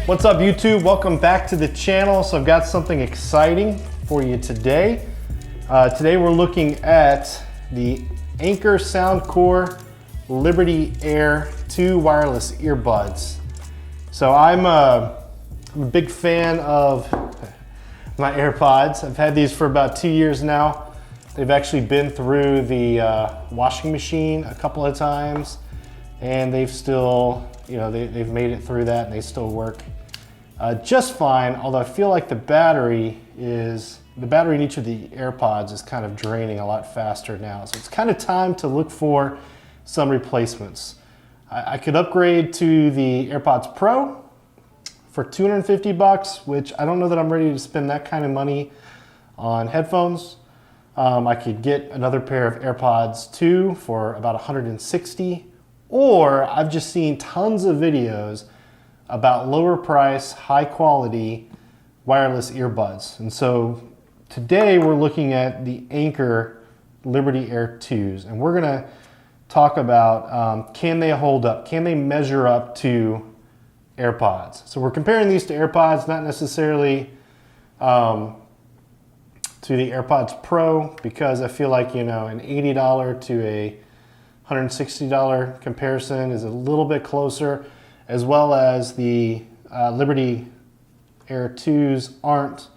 What's up YouTube? Welcome back to the channel. So I've got something exciting for you today. Today we're looking at the Anker Soundcore Liberty Air 2 wireless earbuds. So I'm a big fan of my AirPods. I've had these for about 2 years now. They've actually been through the washing machine a couple of times, and they've still, they've made it through that and they still work just fine. Although I feel like the battery in each of the AirPods is kind of draining a lot faster now. So it's kind of time to look for some replacements. I could upgrade to the AirPods Pro for $250, which I don't know that I'm ready to spend that kind of money on headphones. I could get another pair of AirPods 2 for about $160, or I've just seen tons of videos about lower price, high quality wireless earbuds. And so today we're looking at the Anker Liberty Air 2s, and we're gonna talk about can they hold up? Can they measure up to AirPods? So we're comparing these to AirPods, not necessarily to the AirPods Pro, because I feel like, an $80 to a $160 comparison is a little bit closer, as well as the Liberty Air 2s aren't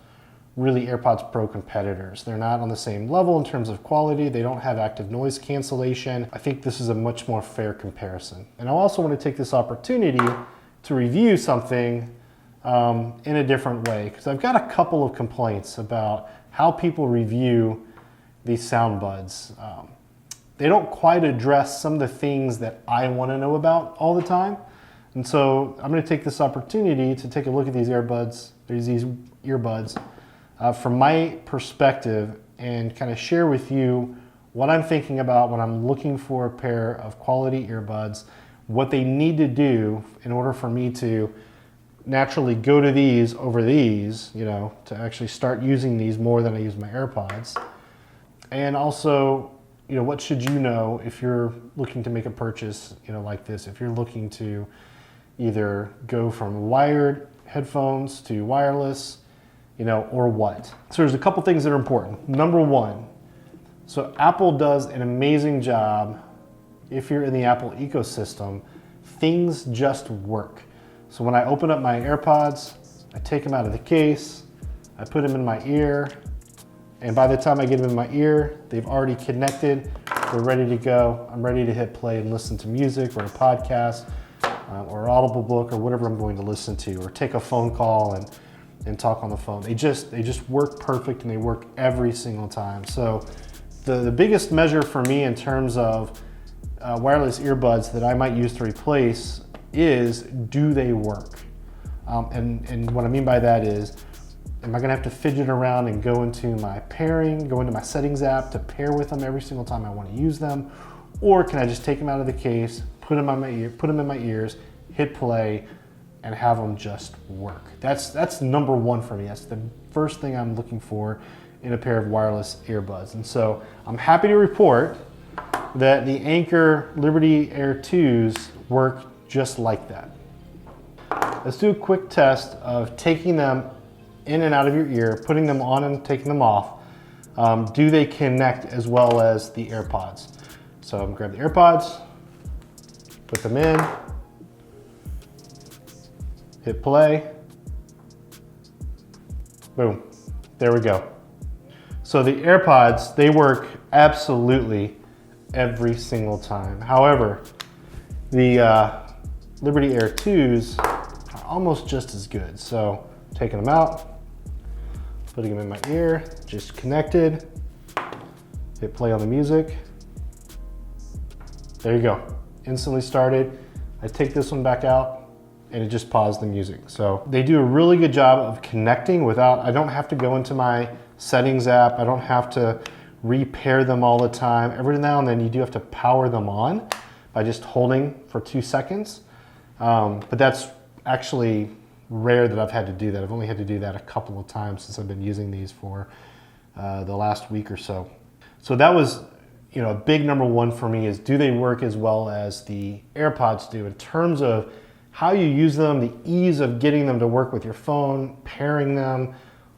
really AirPods Pro competitors. They're not on the same level in terms of quality. They don't have active noise cancellation. I think this is a much more fair comparison. And I also want to take this opportunity to review something in a different way, because I've got a couple of complaints about how people review these sound buds. They don't quite address some of the things that I want to know about all the time. And so I'm going to take this opportunity to take a look at these earbuds from my perspective and kind of share with you what I'm thinking about when I'm looking for a pair of quality earbuds, what they need to do in order for me to naturally go to these over these, to actually start using these more than I use my AirPods. And also, what should you know if you're looking to make a purchase, like this, if you're looking to either go from wired headphones to wireless, or what. So there's a couple things that are important. Number one, so Apple does an amazing job. If you're in the Apple ecosystem, things just work. So when I open up my AirPods, I take them out of the case, I put them in my ear, and by the time I get them in my ear, they've already connected, they're ready to go. I'm ready to hit play and listen to music or a podcast or Audible book or whatever I'm going to listen to, or take a phone call and talk on the phone. They just work perfect, and they work every single time. So the biggest measure for me in terms of wireless earbuds that I might use to replace is, do they work? And what I mean by that is, am I gonna have to fidget around and go into my pairing, go into my settings app to pair with them every single time I wanna use them? Or can I just take them out of the case, put them in my ears, hit play, and have them just work? That's number one for me. That's the first thing I'm looking for in a pair of wireless earbuds. And so I'm happy to report that the Anker Liberty Air 2s work just like that. Let's do a quick test of taking them in and out of your ear, putting them on and taking them off. Do they connect as well as the AirPods? So I'm gonna grab the AirPods, put them in, hit play, boom, there we go. So the AirPods, they work absolutely every single time. However, the Liberty Air 2s are almost just as good. So taking them out, putting them in my ear, just connected, hit play on the music. There you go, instantly started. I take this one back out and it just paused the music. So they do a really good job of connecting without, I don't have to go into my settings app. I don't have to repair them all the time. Every now and then you do have to power them on by just holding for 2 seconds. But that's actually rare that I've had to do that. I've only had to do that a couple of times since I've been using these for the last week or so. So that was, a big number one for me, is do they work as well as the AirPods do in terms of how you use them, the ease of getting them to work with your phone, pairing them,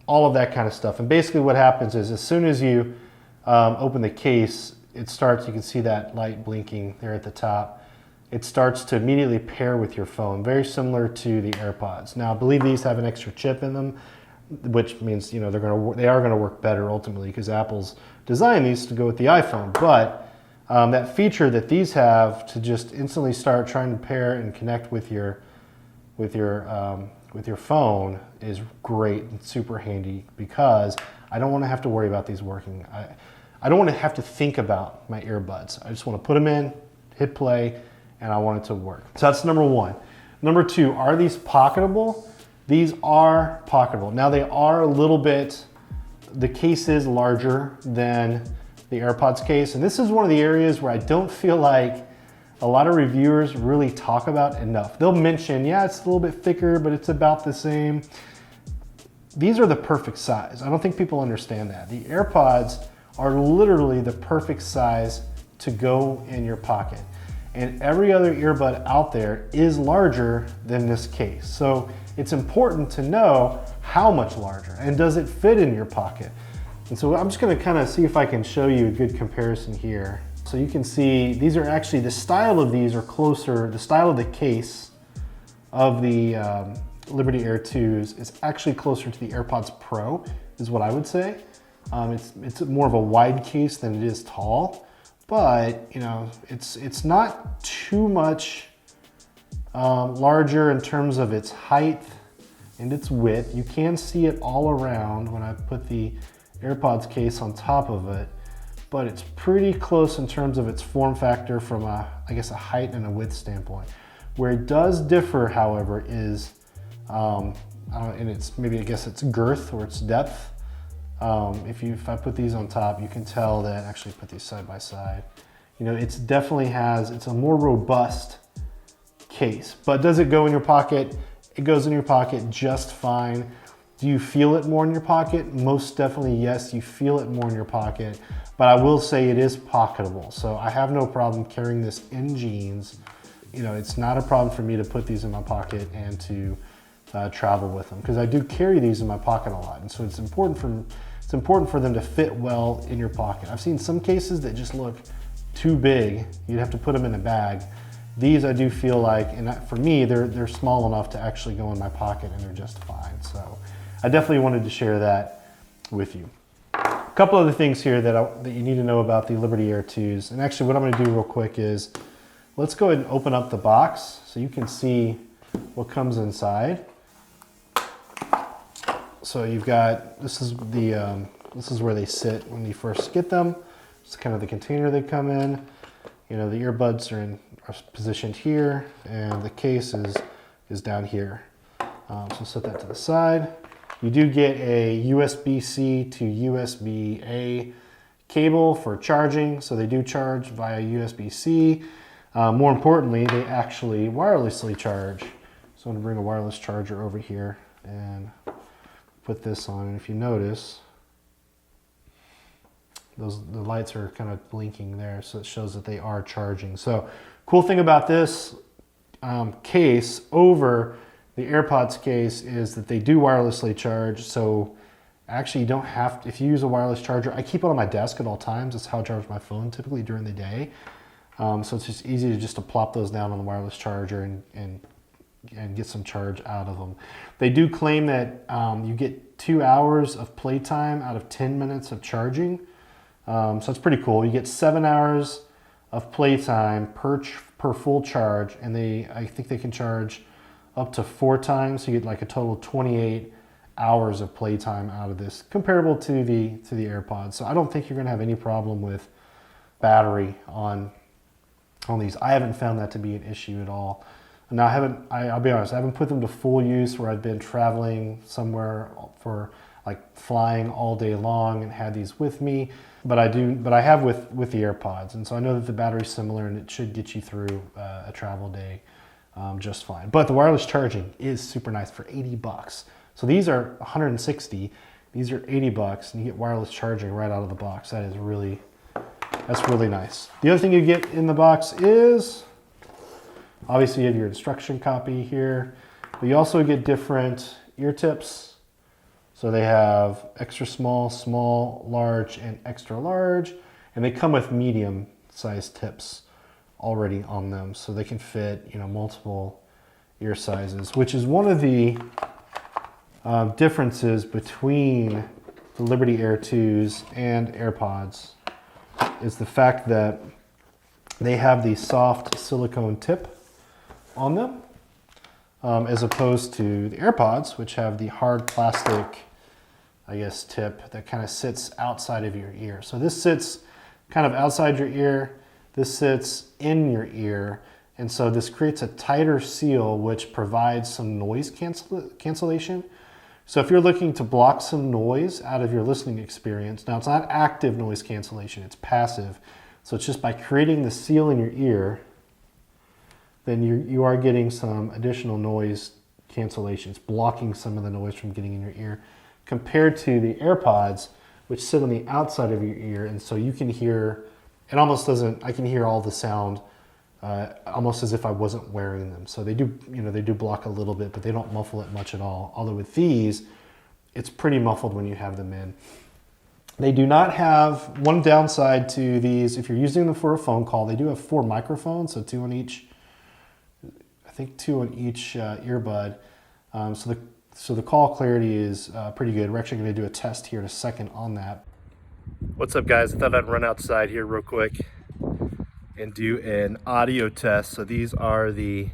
all of that kind of stuff. And basically what happens is as soon as you open the case, it starts, you can see that light blinking there at the top. It starts to immediately pair with your phone, very similar to the AirPods. Now, I believe these have an extra chip in them, which means, you know, they are gonna work better ultimately because Apple's designed these to go with the iPhone. But that feature that these have to just instantly start trying to pair and connect with your phone is great and super handy because I don't want to have to worry about these working. I don't want to have to think about my earbuds. I just want to put them in, hit play, and I want it to work. So that's number one. Number two, are these pocketable? These are pocketable. Now they are a little bit, the case is larger than the AirPods case, and this is one of the areas where I don't feel like a lot of reviewers really talk about enough. They'll mention, yeah, it's a little bit thicker, but it's about the same. These are the perfect size. I don't think people understand that. The AirPods are literally the perfect size to go in your pocket. And every other earbud out there is larger than this case. So it's important to know how much larger and does it fit in your pocket? And so I'm just gonna kind of see if I can show you a good comparison here. So you can see these are actually, the style of these are closer, the style of the case of the Liberty Air 2s is actually closer to the AirPods Pro, is what I would say. It's more of a wide case than it is tall, but you know, it's not too much larger in terms of its height and its width. You can see it all around when I put the AirPods case on top of it, but it's pretty close in terms of its form factor from I guess a height and a width standpoint. Where it does differ, however, is and it's maybe, I guess it's girth or its depth. If I put these on top, you can tell that, actually put these side by side, you know, it's definitely it's a more robust case. But does it go in your pocket? It goes in your pocket just fine. Do you feel it more in your pocket? Most definitely, yes, you feel it more in your pocket. But I will say it is pocketable. So I have no problem carrying this in jeans. You know, it's not a problem for me to put these in my pocket and to travel with them, because I do carry these in my pocket a lot. And so it's important for them to fit well in your pocket. I've seen some cases that just look too big. You'd have to put them in a bag. These I do feel like, and for me, they're small enough to actually go in my pocket and they're just fine. So I definitely wanted to share that with you. A couple other things here that you need to know about the Liberty Air 2s. And actually what I'm gonna do real quick is, let's go ahead and open up the box so you can see what comes inside. So you've got, this is where they sit when you first get them. It's kind of the container they come in. You know, the earbuds are positioned here, and the case is down here. So set that to the side. You do get a USB-C to USB-A cable for charging, so they do charge via USB-C. More importantly, they actually wirelessly charge. So I'm gonna bring a wireless charger over here and put this on, and if you notice, the lights are kind of blinking there, so it shows that they are charging. So cool thing about this case over the AirPods case is that they do wirelessly charge. So actually you don't have to, if you use a wireless charger, I keep it on my desk at all times. That's how I charge my phone typically during the day. So it's just easy to plop those down on the wireless charger and get some charge out of them. They do claim that you get 2 hours of playtime out of 10 minutes of charging. So it's pretty cool. You get 7 hours of playtime per full charge, and I think they can charge up to 4 times. So you get like a total of 28 hours of playtime out of this, comparable to the AirPods. So I don't think you're gonna have any problem with battery on these. I haven't found that to be an issue at all. Now I'll be honest, I haven't put them to full use where I've been traveling somewhere for like flying all day long and had these with me, but I have with the AirPods. And so I know that the battery's similar and it should get you through a travel day just fine. But the wireless charging is super nice for 80 bucks. So these are 160, these are 80 bucks, and you get wireless charging right out of the box. That's really nice. The other thing you get in the box is Obviously you have your instruction copy here, but you also get different ear tips. So they have extra small, small, large, and extra large, and they come with medium sized tips already on them, so they can fit, you know, multiple ear sizes, which is one of the differences between the Liberty Air 2s and AirPods, is the fact that they have the soft silicone tip on them, as opposed to the AirPods, which have the hard plastic, I guess, tip that kind of sits outside of your ear. So this sits kind of outside your ear, this sits in your ear, and so this creates a tighter seal which provides some noise cancellation. So if you're looking to block some noise out of your listening experience, now it's not active noise cancellation, it's passive. So it's just by creating the seal in your ear, then you are getting some additional noise cancellation. It's blocking some of the noise from getting in your ear, compared to the AirPods, which sit on the outside of your ear, and so you can hear, it almost doesn't, I can hear all the sound almost as if I wasn't wearing them. So they do, you know, they do block a little bit, but they don't muffle it much at all. Although with these, it's pretty muffled when you have them in. They do not have, one downside to these, if you're using them for a phone call, they do have 4 microphones, so 2 on each, I think 2 on each earbud. So the call clarity is pretty good. We're actually going to do a test here in a second on that. What's up, guys? I thought I'd run outside here real quick and do an audio test. So these are the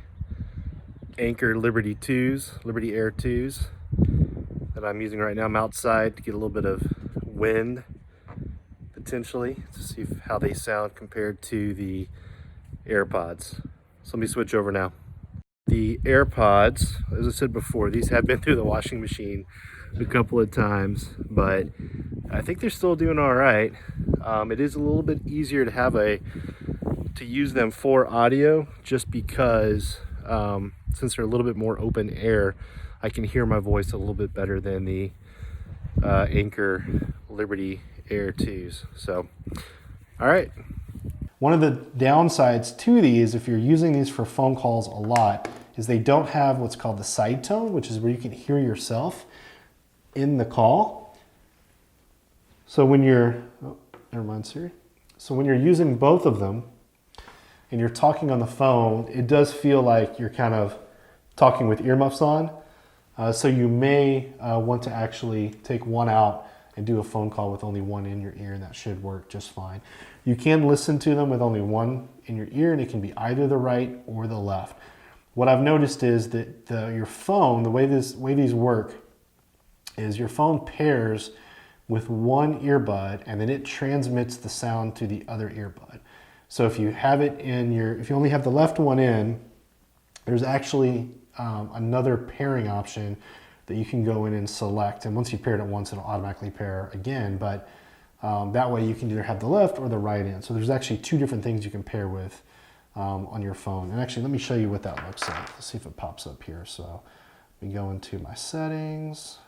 Anker Liberty 2s, Liberty Air 2s that I'm using right now. I'm outside to get a little bit of wind, potentially, to see how they sound compared to the AirPods. So let me switch over now. The AirPods, as I said before, these have been through the washing machine a couple of times, but I think they're still doing all right. It is a little bit easier to use them for audio, just because since they're a little bit more open air, I can hear my voice a little bit better than the Anker Liberty Air 2s. So, all right. One of the downsides to these, if you're using these for phone calls a lot, is they don't have what's called the side tone, which is where you can hear yourself in the call. So when you're, oh, never mind, Siri. So when you're using both of them and you're talking on the phone, it does feel like you're kind of talking with earmuffs on. So you may want to actually take one out and do a phone call with only one in your ear, and that should work just fine. You can listen to them with only one in your ear, and it can be either the right or the left. What I've noticed is that your phone, the way these work, is your phone pairs with one earbud, and then it transmits the sound to the other earbud. So if you have it in if you only have the left one in, there's actually another pairing option that you can go in and select. And once you paired it once, it'll automatically pair again. But that way you can either have the left or the right in. So there's actually 2 different things you can pair with on your phone. And actually, let me show you what that looks like. Let's see if it pops up here. So let me go into my settings.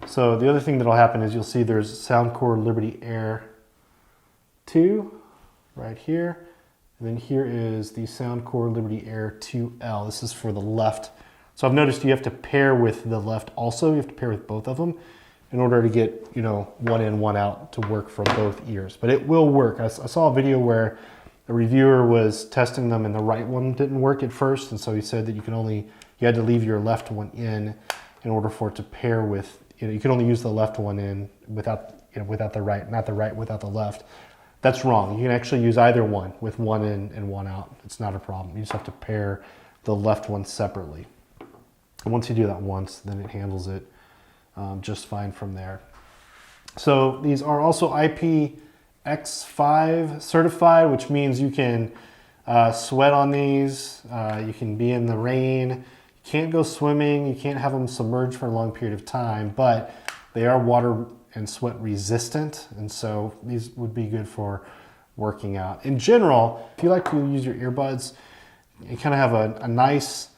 So the other thing that'll happen is you'll see there's Soundcore Liberty Air 2 right here. And then here is the Soundcore Liberty Air 2L. This is for the left. So I've noticed you have to pair with the left also. You have to pair with both of them in order to get, you know, one in, one out to work for both ears. But it will work. I saw a video where the reviewer was testing them and the right one didn't work at first. And so he said that you had to leave your left one in order for it to pair with, you can only use the left one in without the right, not the right without the left. That's wrong. You can actually use either one with one in and one out. It's not a problem. You just have to pair the left one separately. And once you do that once, then it handles it just fine from there. So these are also IPX5 certified, which means you can sweat on these. You can be in the rain. You can't go swimming. You can't have them submerged for a long period of time, but they are water and sweat resistant, and so these would be good for working out. In general, if you like to use your earbuds, you kind of have a nice,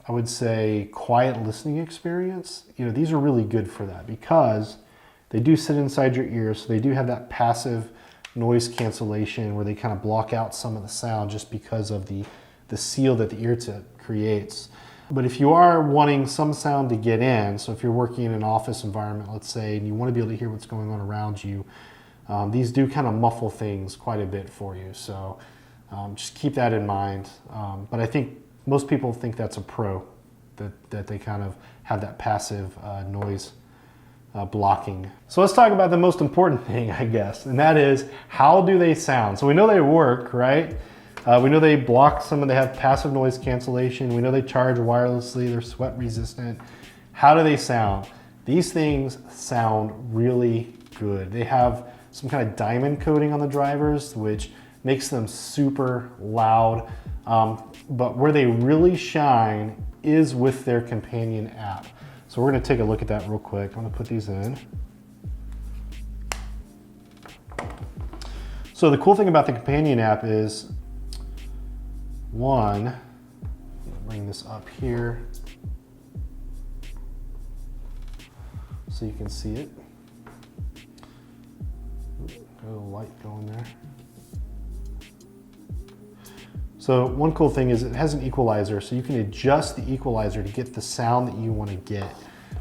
I would say, quiet listening experience. These are really good for that because they do sit inside your ears, so they do have that passive noise cancellation where they kind of block out some of the sound just because of the seal that the ear tip creates. But if you are wanting some sound to get in, so if you're working in an office environment, let's say, and you want to be able to hear what's going on around you, these do kind of muffle things quite a bit for you. So just keep that in mind. But I think most people think that's a pro, that they kind of have that passive noise blocking. So let's talk about the most important thing, I guess, and that is, how do they sound? So we know they work, right? We know they block they have passive noise cancellation. We know they charge wirelessly. They're sweat resistant. How do they sound? These things sound really good. They have some kind of diamond coating on the drivers, which makes them super loud. But where they really shine is with their companion app. So we're gonna take a look at that real quick. I'm gonna put these in. So the cool thing about the companion app is, one, bring this up here so you can see it. Got a little light going there. So one cool thing is it has an equalizer, so you can adjust the equalizer to get the sound that you want to get.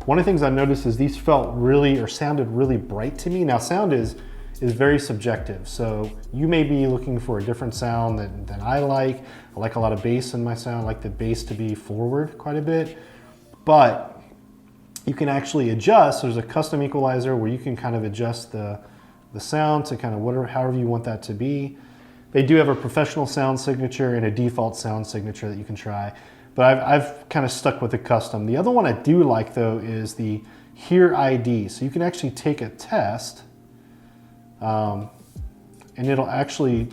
One of the things I noticed is these felt really, or sounded really bright to me. Now sound is very subjective, so you may be looking for a different sound than I like. I like a lot of bass in my sound. I like the bass to be forward quite a bit, but you can actually adjust. There's a custom equalizer where you can kind of adjust the sound to kind of however you want that to be. They do have a professional sound signature and a default sound signature that you can try, but I've kind of stuck with the custom. The other one I do like though is the Hear ID. So you can actually take a test and it'll actually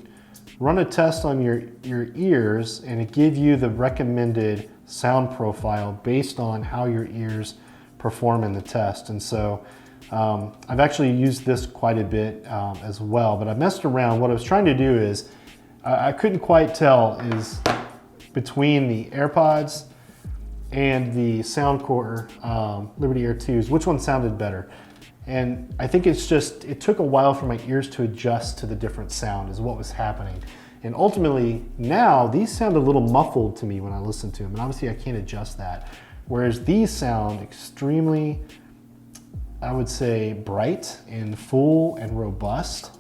run a test on your ears and it give you the recommended sound profile based on how your ears perform in the test. And so I've actually used this quite a bit as well, but I messed around. What I was trying to do is, I couldn't quite tell is between the AirPods and the Soundcore Liberty Air 2s, which one sounded better. And I think it took a while for my ears to adjust to the different sound is what was happening. And ultimately now these sound a little muffled to me when I listen to them, and obviously I can't adjust that. Whereas these sound extremely, I would say, bright and full and robust.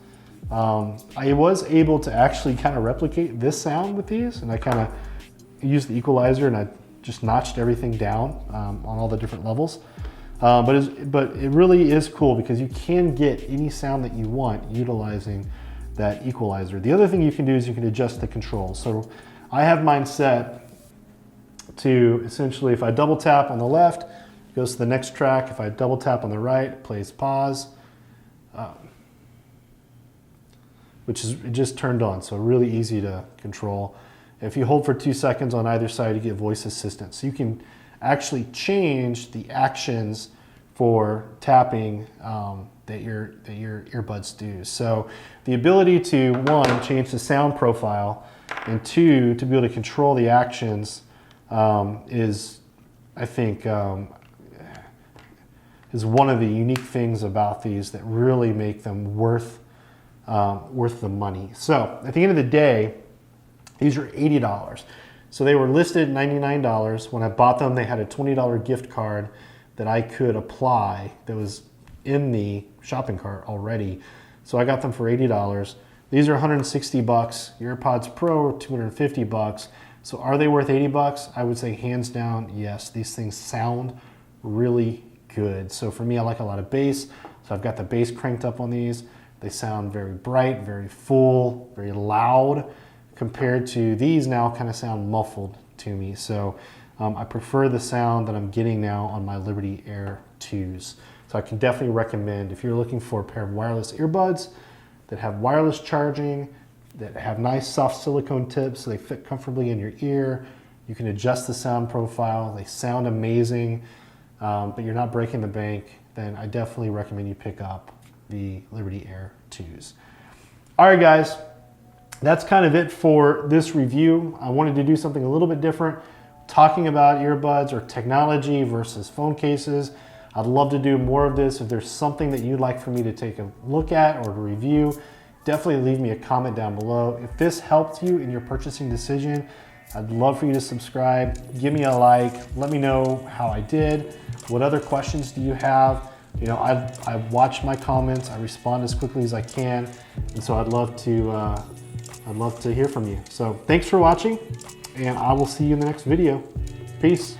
I was able to actually kind of replicate this sound with these, and I kind of used the equalizer and I just notched everything down on all the different levels. But it really is cool because you can get any sound that you want utilizing that equalizer. The other thing you can do is you can adjust the controls. So I have mine set to essentially, if I double tap on the left, it goes to the next track. If I double tap on the right, it plays pause, which is it just turned on, so really easy to control. If you hold for 2 seconds on either side, you get voice assistance. So you can actually change the actions for tapping that your earbuds do. So the ability to, one, change the sound profile, and two, to be able to control the actions is, I think, is one of the unique things about these that really make them worth the money. So at the end of the day, these are $80. So they were listed $99. When I bought them, they had a $20 gift card that I could apply that was in the shopping cart already. So I got them for $80. These are $160. Your AirPods Pro are $250. So are they worth $80? I would say hands down, yes. These things sound really good. So for me, I like a lot of bass. So I've got the bass cranked up on these. They sound very bright, very full, very loud, compared to these now kind of sound muffled to me. So I prefer the sound that I'm getting now on my Liberty Air 2s. So I can definitely recommend, if you're looking for a pair of wireless earbuds that have wireless charging, that have nice soft silicone tips so they fit comfortably in your ear, you can adjust the sound profile, they sound amazing, but you're not breaking the bank, then I definitely recommend you pick up the Liberty Air 2s. All right, guys. That's kind of it for this review. I wanted to do something a little bit different, talking about earbuds or technology versus phone cases. I'd love to do more of this. If there's something that you'd like for me to take a look at or to review, definitely leave me a comment down below. If this helped you in your purchasing decision, I'd love for you to subscribe, give me a like, let me know how I did. What other questions do you have? You know, I've watched my comments, I respond as quickly as I can, and so I'd love to hear from you. So thanks for watching, and I will see you in the next video. Peace.